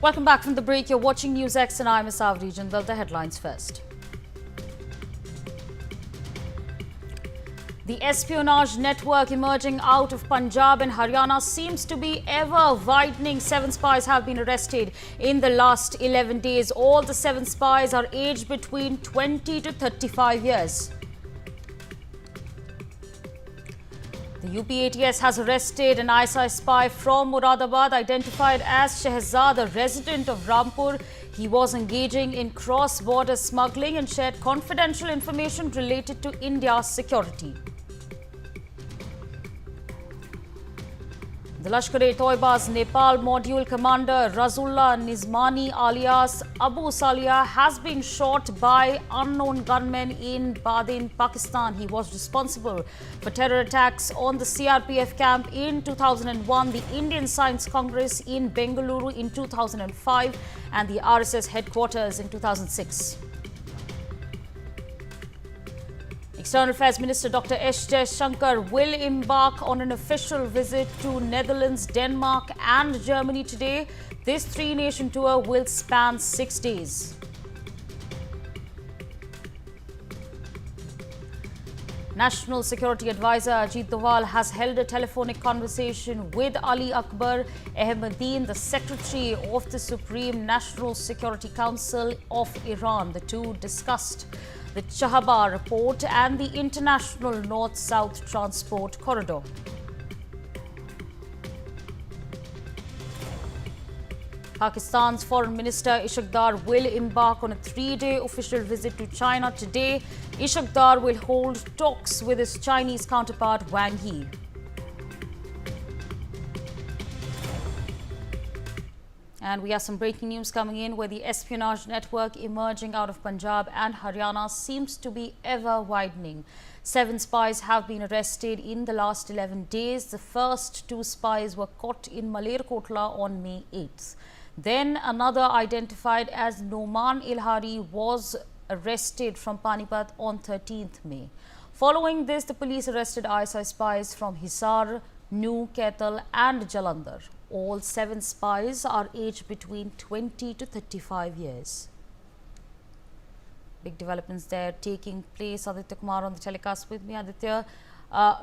Welcome back from the break. You're watching News X and I'm Asavri Jindal. The headlines first. The espionage network emerging out of Punjab and Haryana seems to be ever widening. 7 spies have been arrested in the last 11 days. All the 7 spies are aged between 20 to 35 years. The UP-ATS has arrested an ISI spy from Moradabad identified as Shehzad, a resident of Rampur. He was engaging in cross-border smuggling and shared confidential information related to India's security. The Lashkar-e-Toiba's Nepal Module Commander Razullah Nizmani alias Abu Salia has been shot by unknown gunmen in Badin, Pakistan. He was responsible for terror attacks on the CRPF camp in 2001, the Indian Science Congress in Bengaluru in 2005 and the RSS headquarters in 2006. External Affairs Minister Dr. S. Jaishankar will embark on an official visit to Netherlands, Denmark and Germany today. This 3-nation tour will span 6 days. National Security Advisor Ajit Doval has held a telephonic conversation with Ali Akbar Ahmadine, the Secretary of the Supreme National Security Council of Iran. The two discussed the Chahabar report and the international north-south transport corridor. Pakistan's Foreign Minister Ishaq Dar will embark on a 3-day official visit to China today. Ishaq Dar will hold talks with his Chinese counterpart Wang Yi. And we have some breaking news coming in where the espionage network emerging out of Punjab and Haryana seems to be ever widening. 7 spies have been arrested in the last 11 days. The first 2 spies were caught in Malerkotla on May 8th. Then another identified as Noman Ilhari was arrested from Panipat on 13th May. Following this, the police arrested ISI spies from Hisar, New Ketal and Jalandhar. All 7 spies are aged between 20 to 35 years. Big developments there taking place. Aditya Kumar on the telecast with me. Aditya,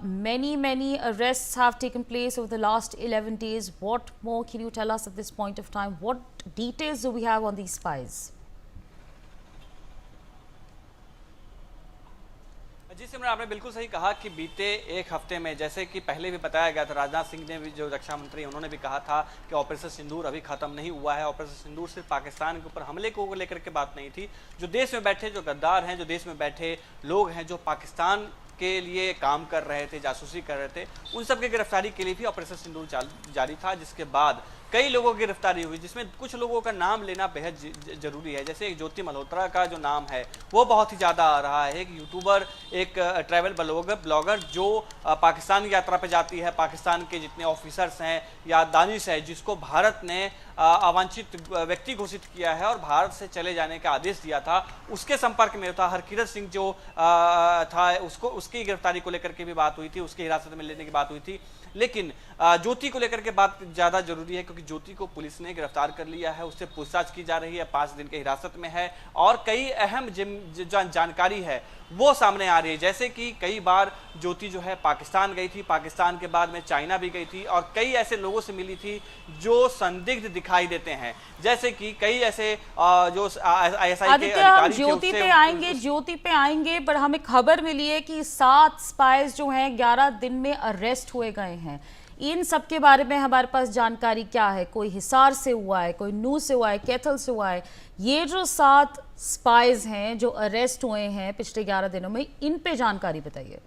many arrests have taken place over the last 11 days. What more can you tell us at this point of time? What details do we have on these spies? जी सिमरन, आपने बिल्कुल सही कहा कि बीते एक हफ्ते में, जैसे कि पहले भी बताया गया था, राजनाथ सिंह ने भी, जो रक्षा मंत्री, उन्होंने भी कहा था कि ऑपरेशन सिंदूर अभी खत्म नहीं हुआ है। ऑपरेशन सिंदूर सिर्फ पाकिस्तान के ऊपर हमले को लेकर के बात नहीं थी। जो देश में बैठे जो गद्दार हैं, जो देश में बैठे लोग हैं, जो पाकिस्तान के लिए काम कर रहे थे, जासूसी कर रहे थे, उन सब की गिरफ्तारी के लिए भी ऑपरेशन सिंदूर जारी था, जिसके बाद कई लोगों की गिरफ्तारी हुई, जिसमें कुछ लोगों का नाम लेना बेहद जरूरी है। जैसे एक ज्योति मल्होत्रा का जो नाम है वो बहुत ही ज़्यादा आ रहा है। एक यूट्यूबर, एक ट्रैवल ब्लॉगर जो पाकिस्तान की यात्रा पे जाती है, पाकिस्तान के जितने ऑफिसर्स हैं या दानिश है, जिसको भारत ने अवांछित व्यक्ति घोषित किया है और भारत से चले जाने का आदेश दिया था, उसके संपर्क में था। हरकिरत सिंह जो था, उसकी गिरफ्तारी को लेकर के भी बात हुई थी, उसकी हिरासत में लेने की बात हुई थी। लेकिन ज्योति को लेकर के बात ज़्यादा जरूरी है, क्योंकि ज्योति को पुलिस ने गिरफ्तार कर लिया है, उससे पूछताछ की जा रही है, 5 दिन के हिरासत में है और कई अहम जानकारी है वो सामने आ रही है। जैसे कि कई बार ज्योति जो है पाकिस्तान गई थी, पाकिस्तान के बाद में चाइना भी गई थी और कई ऐसे लोगों से मिली थी जो संदिग्ध दिखाई देते हैं। जैसे कि कई ऐसे जो ISI के अधिकारी थे, ज्योति पे आएंगे, पर हमें खबर मिली है कि 7 स्पाइस जो हैं 11 दिन में अरेस्ट हुए गए हैं। इन सब के बारे में हमारे पास जानकारी क्या है? कोई हिसार से हुआ है, कोई नू से हुआ है, कैथल से हुआ है। ये जो 7 स्पाइज हैं जो अरेस्ट हुए हैं पिछले 11 दिनों में, इन पे जानकारी बताइए।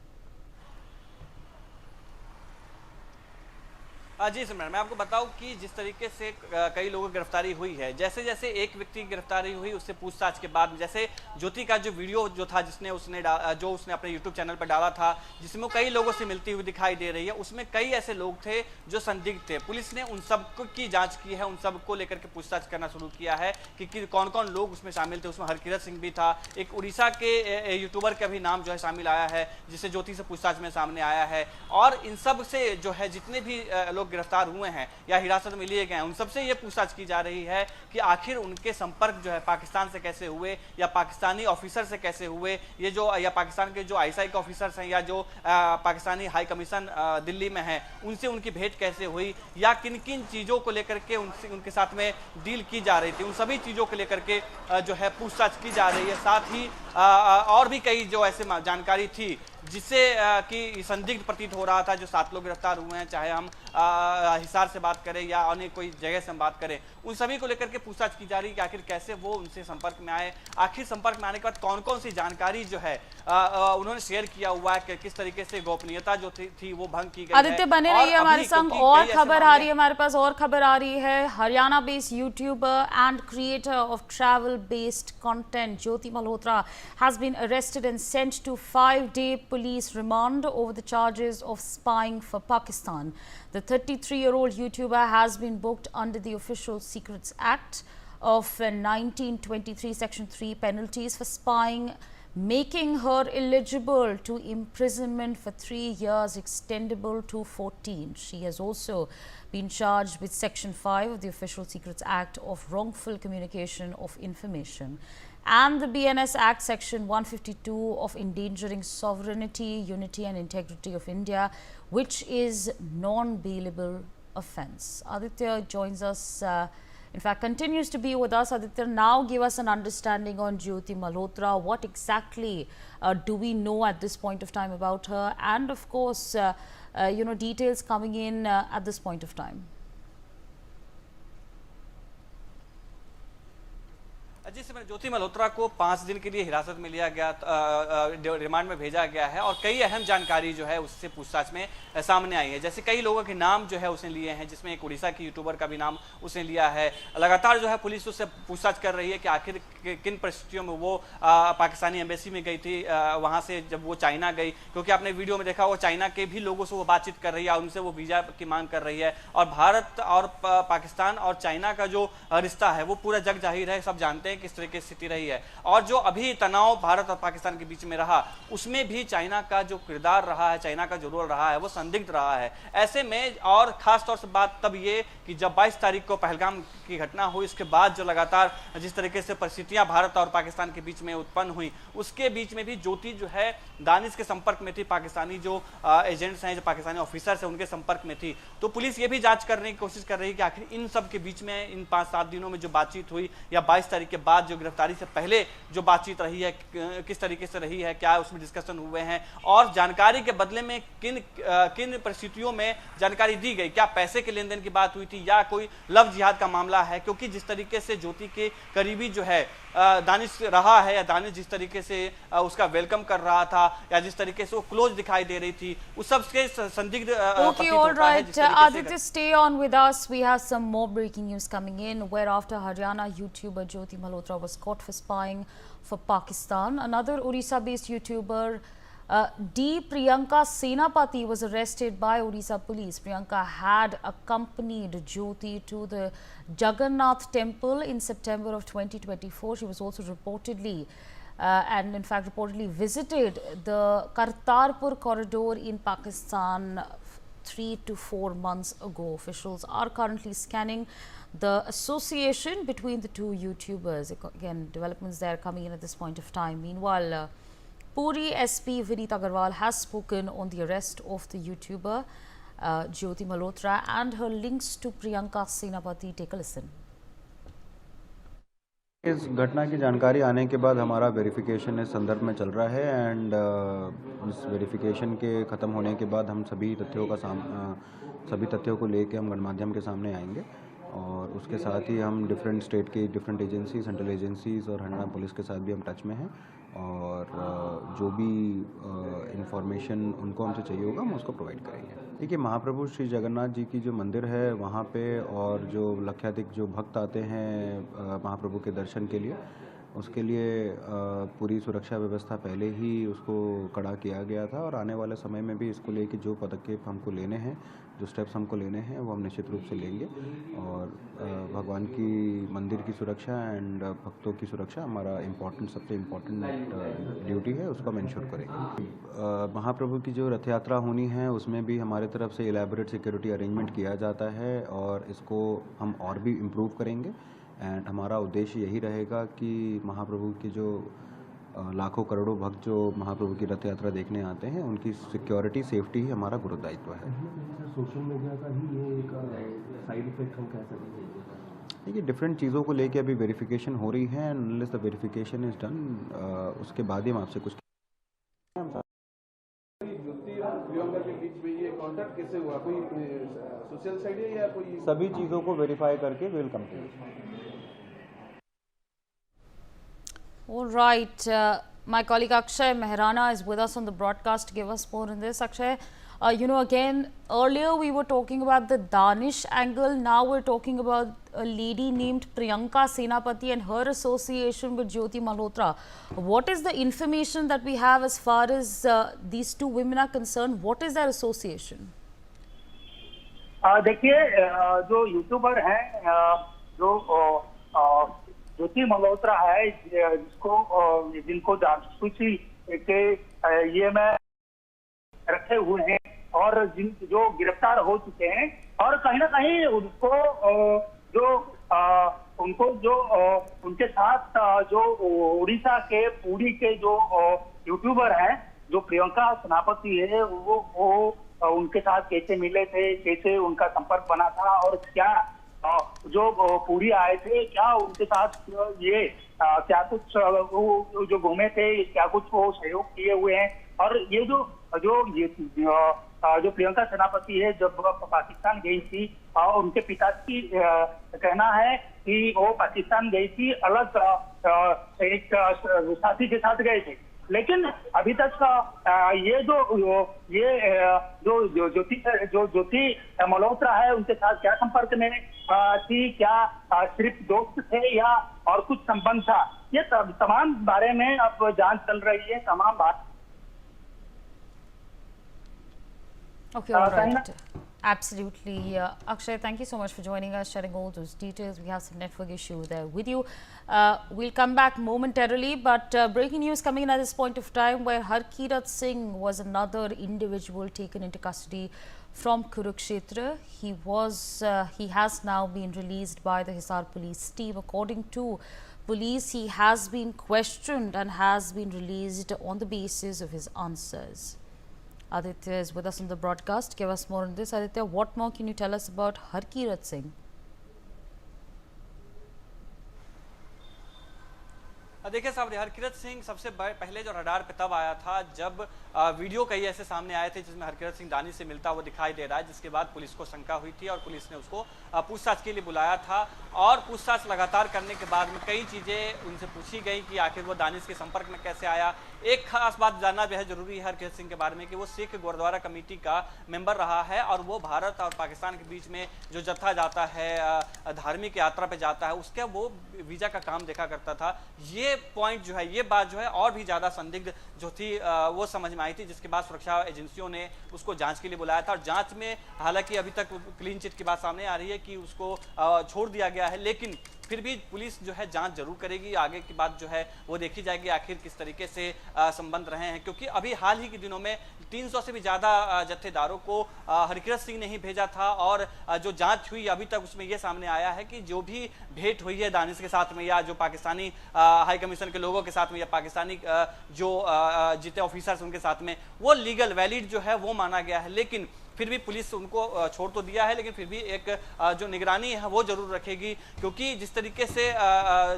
जी सिमरन, मैं आपको बताऊं कि जिस तरीके से कई लोगों की गिरफ्तारी हुई है, जैसे जैसे एक व्यक्ति की गिरफ्तारी हुई, उससे पूछताछ के बाद, जैसे ज्योति का जो वीडियो जो था, उसने अपने यूट्यूब चैनल पर डाला था, जिसमें कई लोगों से मिलती हुई दिखाई दे रही है, उसमें कई ऐसे लोग थे जो संदिग्ध थे। पुलिस ने उन सब की जांच की है, उन सब को लेकर के पूछताछ करना शुरू किया है कि कौन कौन लोग उसमें शामिल थे। उसमें हरकिरत सिंह भी था, एक उड़ीसा के यूट्यूबर का भी नाम जो है शामिल आया है, जिससे ज्योति से पूछताछ में सामने आया है। और इन सब से जो है जितने भी लोग लोग गिरफ्तार हुए हैं या हिरासत में लिए गए हैं, उन सबसे ये पूछताछ की जा रही है कि आखिर उनके संपर्क जो है पाकिस्तान से कैसे हुए या पाकिस्तानी ऑफिसर से कैसे हुए, ये जो या पाकिस्तान के जो आईएसआई के ऑफिसर्स हैं या जो पाकिस्तानी हाई कमीशन दिल्ली में है उनसे उनकी भेंट कैसे हुई या किन किन चीज़ों को लेकर के उनके साथ में डील की जा रही थी, उन सभी चीज़ों को लेकर के जो है पूछताछ की जा रही है। साथ ही और भी कई जो ऐसे जानकारी थी जिससे कि संदिग्ध प्रतीत हो रहा था, जो 7 लोग गिरफ्तार हुए हैं, चाहे हम हिसार से बात करें या अन्य कोई जगह से हम बात करें, उन सभी को लेकर के पूछताछ की जा रही है कि आखिर कैसे वो उनसे संपर्क में आए, आखिर संपर्क में आने के बाद कौन कौन सी जानकारी जो है उन्होंने शेयर किया हुआ है, किस तरीके से गोपनीयता जो थी वो भंग की गई है। आदित्य बने रहिए हमारे संग, और खबर आ रही है हमारे पास, और खबर आ रही है। Haryana based YouTuber and creator of travel based content Jyoti Malhotra has been arrested and sent to 5-day police remand over the charges of spying for Pakistan. The 33-year-old YouTuber has been booked under the Official Secrets Act of 1923 Section 3 penalties for spying, making her eligible to imprisonment for 3 years extendable to 14. She has also been charged with Section 5 of the Official Secrets Act of wrongful communication of information and the BNS Act Section 152 of endangering sovereignty, unity and integrity of India, which is non-bailable offence. Aditya joins us, in fact continues to be with us. Aditya, now give us an understanding on Jyoti Malhotra. What exactly do we know at this point of time about her, and of course details coming in at this point of time? जिस समय ज्योति मल्होत्रा को 5 दिन के लिए हिरासत में लिया गया, रिमांड में भेजा गया है और कई अहम जानकारी जो है उससे पूछताछ में सामने आई है। जैसे कई लोगों के नाम जो है उसने लिए हैं, जिसमें एक उड़ीसा की यूट्यूबर का भी नाम उसने लिया है। लगातार जो है पुलिस उससे पूछताछ कर रही है कि आखिर किन परिस्थितियों में वो पाकिस्तानी एम्बेसी में गई थी, वहाँ से जब वो चाइना गई, क्योंकि आपने वीडियो में देखा वो चाइना के भी लोगों से वो बातचीत कर रही है, उनसे वो वीज़ा की मांग कर रही है। और भारत और पाकिस्तान और चाइना का जो रिश्ता है वो पूरा जग जाहिर है, सब जानते हैं किस तरह की स्थिति रही है। और जो अभी तनाव भारत और पाकिस्तान के बीच में रहा उसमें भी चाइना का जो किरदार रहा है, चाइना का जो रोल रहा है वो संदिग्ध रहा है। ऐसे में और खास तौर से बात तब ये कि जब 22 तारीख को पहलगाम की घटना हुई, इसके बाद जो लगातार जिस तरीके से परिस्थितियां भारत और पाकिस्तान के बीच में उत्पन्न हुई, उसके बीच में भी ज्योति जो है दानिश के संपर्क में थी, पाकिस्तानी जो एजेंट्स हैं, जो पाकिस्तानी ऑफिसर्स हैं उनके संपर्क में थी। तो पुलिस ये भी जांच करने की कोशिश कर रही है कि आखिर इन सब के बीच में इन 5-7 दिनों में जो बातचीत हुई या 22 तारीख के बाद जो गिरफ्तारी से पहले जो बातचीत रही है किस तरीके से रही है, क्या उसमें डिस्कशन हुए हैं और जानकारी के बदले में किन परिस्थितियों में जानकारी दी गई, क्या पैसे के लेन देन की बात हुई थी या कोई लव जिहाद का मामला है। क्योंकि जिस तरीके से ज्योति के करीबी जो है दानिश रहा है, या दानिश जिस तरीके से उसका वेलकम कर रहा था या जिस तरीके से वो क्लोज दिखाई दे रही थी, उस सबके संदिग्ध Okay, all right. Aditya, stay on with us. We have some more breaking news coming in, where after Haryana YouTuber Jyoti Malhotra was caught for spying for Pakistan, another Orissa-based YouTuber D. Priyanka Senapati was arrested by Orissa police. Priyanka had accompanied Jyoti to the Jagannath temple in September of 2024. She was also reportedly and in fact reportedly visited the Kartarpur corridor in Pakistan 3 to 4 months ago. Officials are currently scanning the association between the two YouTubers. Again, developments there coming in at this point of time. Meanwhile, Puri SP Vineet Agarwal has spoken on the arrest of the YouTuber Jyoti Malhotra and her links to Priyanka Senapati. Take a listen. इस घटना की जानकारी आने के बाद हमारा verification इस संदर्भ में चल रहा है एंड इस वेरिफिकेशन के ख़त्म होने के बाद हम सभी तथ्यों को लेके हम गणमाध्यम के सामने आएंगे और उसके साथ ही हम डिफरेंट स्टेट की डिफरेंट एजेंसी, सेंट्रल एजेंसीज़ और हरियाणा पुलिस के साथ भी हम टच में हैं और जो भी इंफॉर्मेशन उनको हमसे चाहिए होगा हम उसको प्रोवाइड करेंगे। देखिए, महाप्रभु श्री जगन्नाथ जी की जो मंदिर है वहाँ पे और जो लक्षाधिक जो भक्त आते हैं महाप्रभु के दर्शन के लिए, उसके लिए पूरी सुरक्षा व्यवस्था पहले ही उसको कड़ा किया गया था और आने वाले समय में भी इसको लेके जो पदक्षेप हमको लेने हैं, जो स्टेप्स हमको लेने हैं वो हम निश्चित रूप से लेंगे और भगवान की मंदिर की सुरक्षा एंड भक्तों की सुरक्षा हमारा सबसे इम्पोर्टेंट ड्यूटी है, उसको हम इंश्योर करेंगे। महाप्रभु की जो रथ यात्रा होनी है उसमें भी हमारे तरफ से इलेबोरेट सिक्योरिटी अरेंजमेंट किया जाता है और इसको हम और भी इम्प्रूव करेंगे एंड हमारा उद्देश्य यही रहेगा कि महाप्रभु की जो लाखों करोड़ों भक्त जो महाप्रभु की रथ यात्रा देखने आते हैं उनकी सिक्योरिटी सेफ्टी ही हमारा गुरु दायित्व है। सोशल मीडिया का ही ये एक साइड इफेक्ट हम कह सकते हैं। देखिए डिफरेंट चीज़ों को लेके अभी वेरिफिकेशन हो रही है and unless the verification is done उसके बाद ही हम आपसे कुछ ज्योति और प्रियंका के बीच में ये कॉन्ट्रैक्ट कैसे हुआ, कोई सोशल साइड है या कोई? सभी चीज़ों को वेरीफाई करके will complete. All right, my colleague Akshay Mehrana is with us on the broadcast to give us more on this. Akshay, again, earlier we were talking about the Danish angle. Now we're talking about a lady named Priyanka Senapati and her association with Jyoti Malhotra. What is the information that we have as far as these two women are concerned? What is their association? देखिए, जो YouTuber हैं, जो ज्योति मल्होत्रा है, जिनको जासूसी के ये में रखे हुए हैं और जो गिरफ्तार हो चुके हैं और कहीं ना कहीं उनके साथ जो उड़ीसा के पुरी के जो यूट्यूबर हैं, जो प्रियंका सेनापति है, वो उनके साथ कैसे मिले थे, कैसे उनका संपर्क बना था और क्या जो पुरी आए थे, क्या उनके साथ ये क्या कुछ जो घूमे थे, क्या कुछ वो सहयोग किए हुए हैं। और ये जो प्रियंका सेनापति है, जब पाकिस्तान गई थी, उनके पिता की कहना है कि वो पाकिस्तान गई थी, अलग एक साथी के साथ गए थे, लेकिन अभी तक ये जो ज्योति मल्होत्रा है, उनके साथ क्या संपर्क में थी, क्या सिर्फ दोस्त थे या और कुछ संबंध था, ये तमाम बारे में अब जांच चल रही है। तमाम बात Okay, all right. Absolutely. Akshay, thank you so much for joining us, sharing all those details. We have some network issue there with you. We'll come back momentarily, but breaking news coming in at this point of time, where Harkirat Singh was another individual taken into custody from Kurukshetra. He has now been released by the Hisar police team. According to police, he has been questioned and has been released on the basis of his answers. Aditya is with us on the broadcast. Give us more on this. Aditya, what more can you tell us about Harkirat Singh? देखिए साहब, हरकिरत सिंह सबसे पहले जो radar पे तब आया था जब वीडियो कई ऐसे सामने आए थे जिसमें हरकिरत सिंह दानिश से मिलता हुआ दिखाई दे रहा है, जिसके बाद पुलिस को शंका हुई थी और पुलिस ने उसको पूछताछ के लिए बुलाया था। और पूछताछ लगातार करने के बाद में कई चीज़ें उनसे पूछी गई कि आखिर वो दानिश के संपर्क में कैसे आया। एक खास बात जानना बेहद जरूरी है हरकिरत सिंह के बारे में कि वो सिख गुरुद्वारा कमेटी का मेंबर रहा है और वो भारत और पाकिस्तान के बीच में जो जत्था जाता है, धार्मिक यात्रा पे जाता है, उसका वो वीज़ा का काम देखा करता था। ये पॉइंट जो है, ये बात जो है और भी ज़्यादा संदिग्ध जो थी वो समझ में आई थी, जिसके बाद सुरक्षा एजेंसियों ने उसको जांच के लिए बुलाया था। और जांच में हालांकि अभी तक क्लीन चिट की बात सामने आ रही है कि उसको छोड़ दिया गया है, लेकिन फिर भी पुलिस जो है जांच जरूर करेगी। आगे की बात जो है वो देखी जाएगी आखिर किस तरीके से संबंध रहे हैं, क्योंकि अभी हाल ही के दिनों में 300 से भी ज़्यादा जत्थेदारों को हरकिरत सिंह ने ही भेजा था। और जो जांच हुई अभी तक उसमें ये सामने आया है कि जो भी भेंट हुई है दानिश के साथ में या जो पाकिस्तानी हाई कमीशन के लोगों के साथ में या पाकिस्तानी जो जितने ऑफिसर्स उनके साथ में, वो लीगल वैलिड जो है वो माना गया है। लेकिन फिर भी पुलिस उनको छोड़ तो दिया है, लेकिन फिर भी एक जो निगरानी है वो जरूर रखेगी, क्योंकि जिस तरीके से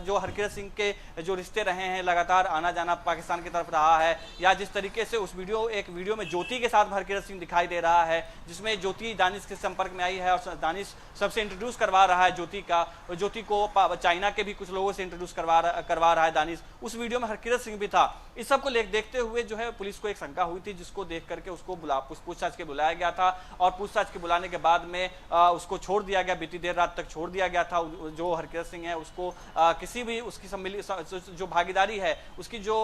जो हरकिरत सिंह के जो रिश्ते रहे हैं, लगातार आना जाना पाकिस्तान की तरफ रहा है, या जिस तरीके से उस एक वीडियो में ज्योति के साथ हरकिरत सिंह दिखाई दे रहा है, जिसमें ज्योति दानिश के संपर्क में आई है और दानिश सबसे इंट्रोड्यूस करवा रहा है ज्योति को चाइना के भी कुछ लोगों से इंट्रोड्यूस करवा रहा है दानिश। उस वीडियो में हरकिरत सिंह भी था। इस सबको देखते हुए जो है पुलिस को एक शंका हुई थी, जिसको देख करके उसको पूछताछ के बुलाया गया था। और पूछताछ के बुलाने के बाद में उसको छोड़ दिया गया। बीती देर रात तक छोड़ दिया गया था। जो हरकिरत सिंह है उसको किसी भी उसकी जो भागीदारी है, उसकी जो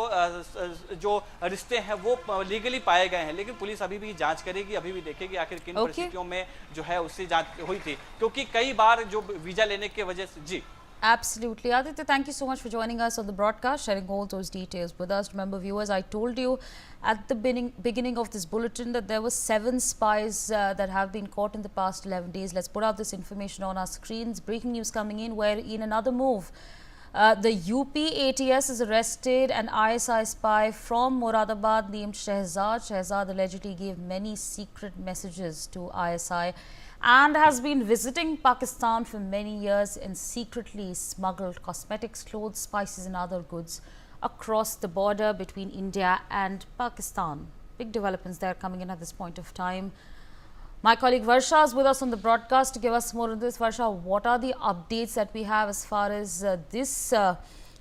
रिश्ते हैं वो लीगली पाए गए हैं, लेकिन पुलिस अभी भी जांच करेगी, अभी भी देखेगी आखिर किन परिस्थितियों में जो है उससे जांच हुई थी, क्योंकि कई बार जो वीजा लेने की वजह से। जी Absolutely. Aditya, thank you so much for joining us on the broadcast, sharing all those details with us. Remember, viewers, I told you at the beginning of this bulletin that there were 7 spies that have been caught in the past 11 days. Let's put out this information on our screens. Breaking news coming in, where in another move, the UP ATS has arrested an ISI spy from Moradabad named Shehzad. Shehzad allegedly gave many secret messages to ISI and has been visiting Pakistan for many years and secretly smuggled cosmetics, clothes, spices and other goods across the border between India and Pakistan. Big developments there coming in at this point of time. My colleague Varsha is with us on the broadcast to give us more on this. Varsha, what are the updates that we have as far as this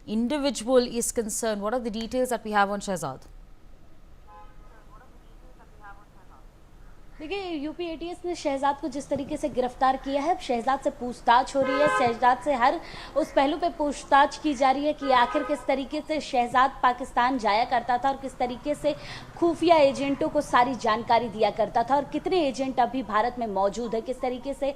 individual is concerned? What are the details that we have on Shehzad? देखिए, UP ATS ने शहजाद को जिस तरीके से गिरफ्तार किया है, शहजाद से पूछताछ हो रही है, शहजाद से हर उस पहलू पे पूछताछ की जा रही है कि आखिर किस तरीके से शहजाद पाकिस्तान जाया करता था और किस तरीके से खुफिया एजेंटों को सारी जानकारी दिया करता था और कितने एजेंट अभी भारत में मौजूद है, किस तरीके से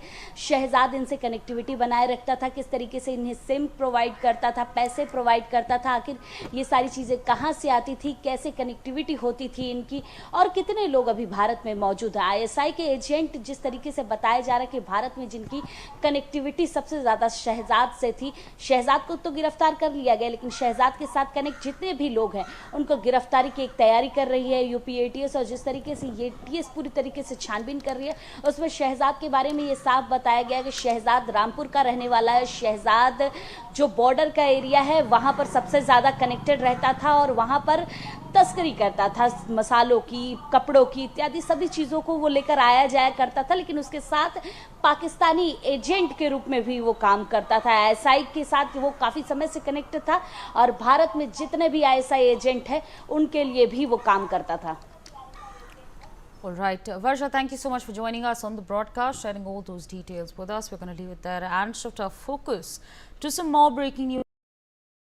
शहजाद इनसे कनेक्टिविटी बनाए रखता था, किस तरीके से इन्हें सिम प्रोवाइड करता था, पैसे प्रोवाइड करता था, आखिर ये सारी चीज़ें कहाँ से आती थी, कैसे कनेक्टिविटी होती थी इनकी और कितने लोग अभी भारत में मौजूद है। आईएसआई के एजेंट जिस तरीके से बताया जा रहा है कि भारत में जिनकी कनेक्टिविटी सबसे ज़्यादा शहजाद से थी, शहजाद को तो गिरफ्तार कर लिया गया, लेकिन शहजाद के साथ कनेक्ट जितने भी लोग हैं उनको गिरफ्तारी की एक तैयारी कर रही है यूपी एटीएस। और जिस तरीके से ये एटीएस पूरी तरीके से छानबीन कर रही है, उसमें शहजाद के बारे में ये साफ बताया गया कि शहजाद रामपुर का रहने वाला है। शहजाद जो बॉर्डर का एरिया है वहाँ पर सबसे ज़्यादा कनेक्टेड रहता था और वहाँ पर तस्करी करता था, मसालों की, कपड़ों की इत्यादि सभी चीज़ों को वो लेकर आया जाया करता था, लेकिन उसके साथ पाकिस्तानी एजेंट के रूप में भी वो काम करता था। आईएसआई के साथ वो काफ़ी समय से कनेक्ट था और भारत में जितने भी आईएसआई एजेंट हैं उनके लिए भी वो काम करता था। All right, Varsha, thank you so much for joining us on the broadcast, sharing all those details with us. We're going to leave it there and shift our focus to some more breaking news.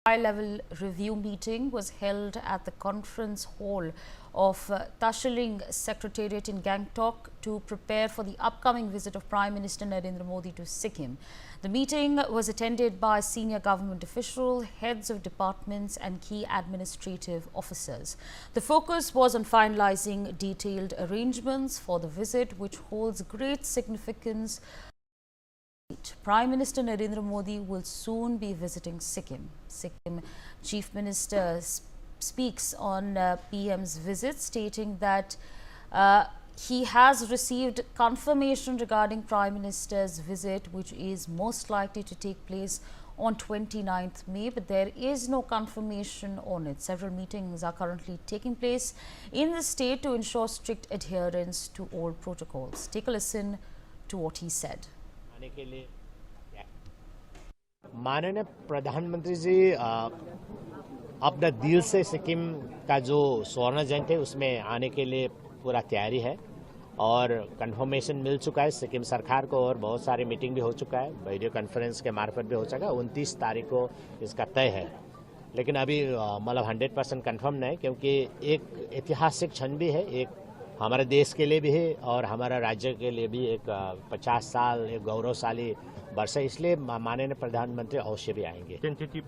High-level review meeting was held at the conference hall of Tashiling Secretariat in Gangtok to prepare for the upcoming visit of Prime Minister Narendra Modi to Sikkim. The meeting was attended by senior government officials, heads of departments and key administrative officers. The focus was on finalizing detailed arrangements for the visit, which holds great significance. Prime Minister Narendra Modi will soon be visiting Sikkim. Sikkim Chief Minister speaks on PM's visit, stating that he has received confirmation regarding Prime Minister's visit, which is most likely to take place on 29th May, but there is no confirmation on it. Several meetings are currently taking place in the state to ensure strict adherence to all protocols. Take a listen to what he said. के लिए माननीय प्रधानमंत्री जी अपना दिल से सिक्किम का जो स्वर्ण जयंती है उसमें आने के लिए पूरा तैयारी है और कंफर्मेशन मिल चुका है सिक्किम सरकार को और बहुत सारी मीटिंग भी हो चुका है, वीडियो कॉन्फ्रेंस के मार्फत भी हो चुका है। 29 तारीख को इसका तय है, लेकिन अभी मतलब 100% कंफर्म नहीं, क्योंकि एक ऐतिहासिक क्षण भी है, एक हमारे देश के लिए भी है और हमारा राज्य के लिए भी एक 50 साल एक गौरवशाली वर्ष है, इसलिए माननीय प्रधानमंत्री अवश्य भी आएंगे। टेंटेटिव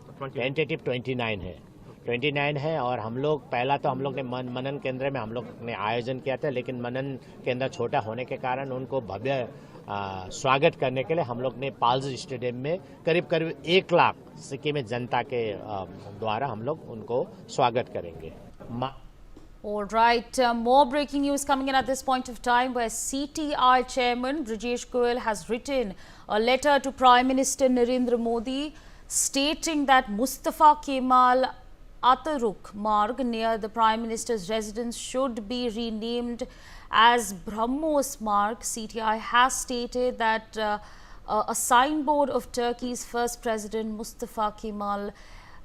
29 है और हम लोग पहला तो हम लोग ने मनन केंद्र में हम लोग ने आयोजन किया था, लेकिन मनन केंद्र छोटा होने के कारण उनको भव्य स्वागत करने के लिए हम लोग ने पाल्स स्टेडियम में करीब 1 लाख सिक्किम में जनता के द्वारा हम लोग उनको स्वागत करेंगे। All right, more breaking news coming in at this point of time, where CTI Chairman Brijesh Goyal has written a letter to Prime Minister Narendra Modi stating that Mustafa Kemal Ataruk Marg near the Prime Minister's residence should be renamed as BrahMos Marg. CTI has stated that a signboard of Turkey's first president Mustafa Kemal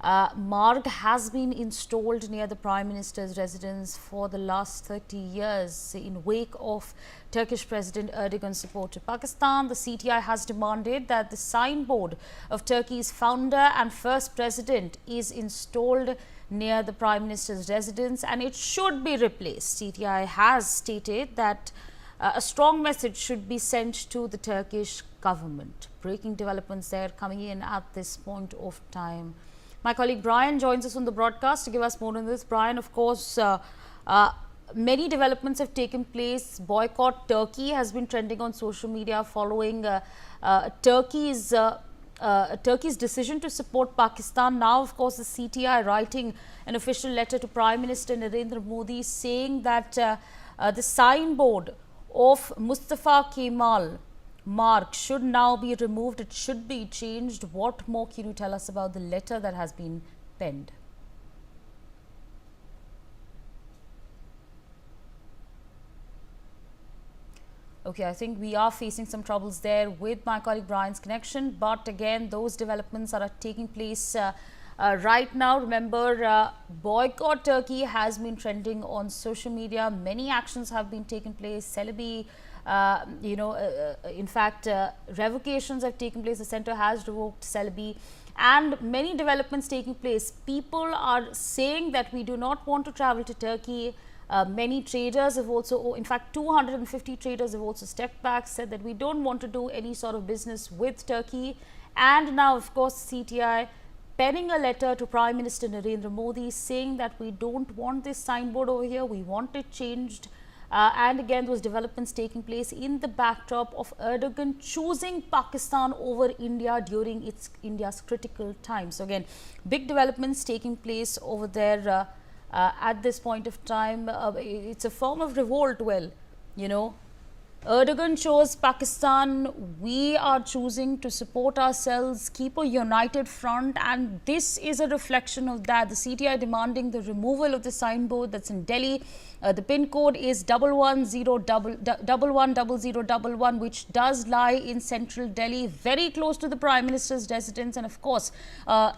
Marg has been installed near the Prime Minister's residence for the last 30 years in wake of Turkish President Erdogan's support to Pakistan. The CTI has demanded that the signboard of Turkey's founder and first president is installed near the Prime Minister's residence and it should be replaced. CTI has stated that a strong message should be sent to the Turkish government. Breaking developments there coming in at this point of time. My colleague Brian joins us on the broadcast to give us more on this. Brian, of course, many developments have taken place. Boycott Turkey has been trending on social media following Turkey's decision to support Pakistan. Now, of course, the CTI writing an official letter to Prime Minister Narendra Modi saying that the signboard of Mustafa Kemal Marg should now be removed. It should be changed. What more can you tell us about the letter that has been penned? Okay, I think we are facing some troubles there with my colleague Brian's connection. But again, those developments are taking place right now. Remember, boycott Turkey has been trending on social media. Many actions have been taking place. Celebi, in fact, revocations have taken place. The centre has revoked Celebi and many developments taking place. People are saying that we do not want to travel to Turkey. Many traders have also, in fact, 250 traders have also stepped back, said that we don't want to do any sort of business with Turkey. And now, of course, CTI penning a letter to Prime Minister Narendra Modi saying that we don't want this signboard over here, we want it changed. And again, those developments taking place in the backdrop of Erdogan choosing Pakistan over India during India's critical time. So again, big developments taking place over there at this point of time. It's a form of revolt. Well, Erdogan chose Pakistan. We are choosing to support ourselves, keep a united front, and this is a reflection of that. The CTI demanding the removal of the signboard that's in Delhi. The pin code is 110011, which does lie in central Delhi, very close to the Prime Minister's residence. And of course, a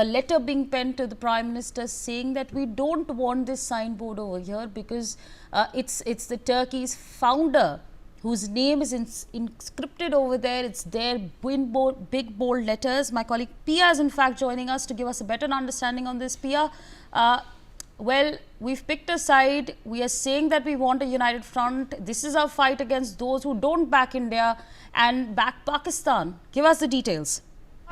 letter being penned to the Prime Minister saying that we don't want this signboard over here because it's the Turkey's founder whose name is inscripted over there. It's there, big bold letters. My colleague Pia is in fact joining us to give us a better understanding on this. Pia, well, we've picked a side. We are saying that we want a united front. This is our fight against those who don't back India and back Pakistan. Give us the details.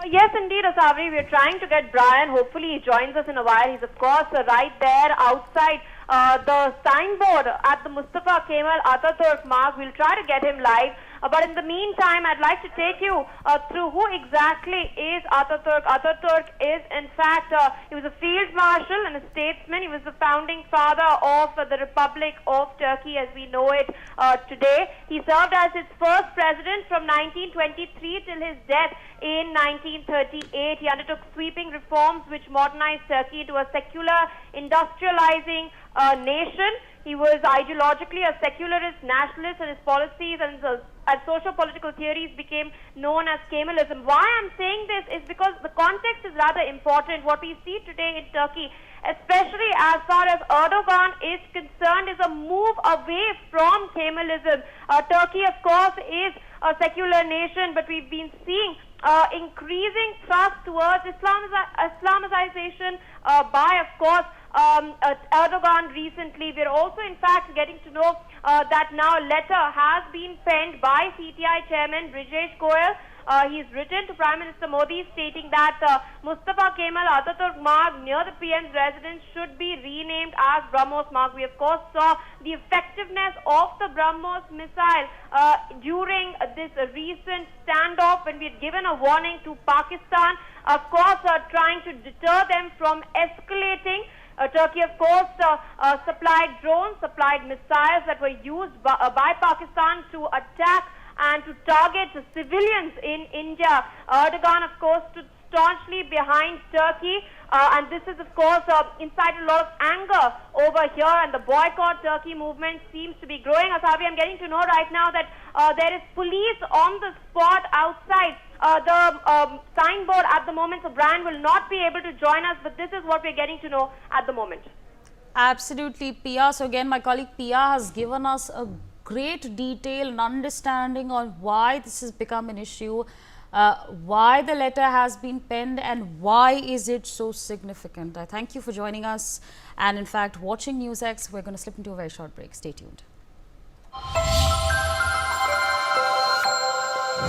Yes, indeed, Asavri. We're trying to get Brian. Hopefully, he joins us in a while. He's, of course, right there outside the signboard at the Mustafa Kemal Atatürk Marg. We'll try to get him live. But in the meantime, I'd like to take you through who exactly is Atatürk. Atatürk is, in fact, he was a field marshal and a statesman. He was the founding father of the Republic of Turkey as we know it today. He served as its first president from 1923 till his death in 1938. He undertook sweeping reforms which modernized Turkey into a secular, industrializing nation. He was ideologically a secularist nationalist, and his policies and socio-political theories became known as Kemalism. Why I'm saying this is because the context is rather important. What we see today in Turkey, especially as far as Erdogan is concerned, is a move away from Kemalism. Turkey, of course, is a secular nation, but we've been seeing increasing thrust towards Islamization by, of course, Erdogan recently. We're also, in fact, getting to know that now a letter has been penned by CTI Chairman Brijesh Goyal. He's written to Prime Minister Modi stating that Mustafa Kemal Atatürk Marg near the PM's residence should be renamed as BrahMos Marg. We, of course, saw the effectiveness of the BrahMos missile during this recent standoff when we had given a warning to Pakistan, of course, trying to deter them from escalating. Turkey, of course, supplied drones, supplied missiles that were used by Pakistan to attack and to target civilians in India. Erdogan, of course, stood staunchly behind Turkey, and this is, of course, incited a lot of anger over here, and the boycott Turkey movement seems to be growing. Asabi, I'm getting to know right now that there is police on the spot outside the signboard at the moment, so Brian will not be able to join us, but this is what we're getting to know at the moment. Absolutely, Pia. So again, my colleague Pia has given us a great detail and understanding on why this has become an issue, why the letter has been penned, and why is it so significant. I thank you for joining us, and in fact watching NewsX. We're going to slip into a very short break. Stay tuned.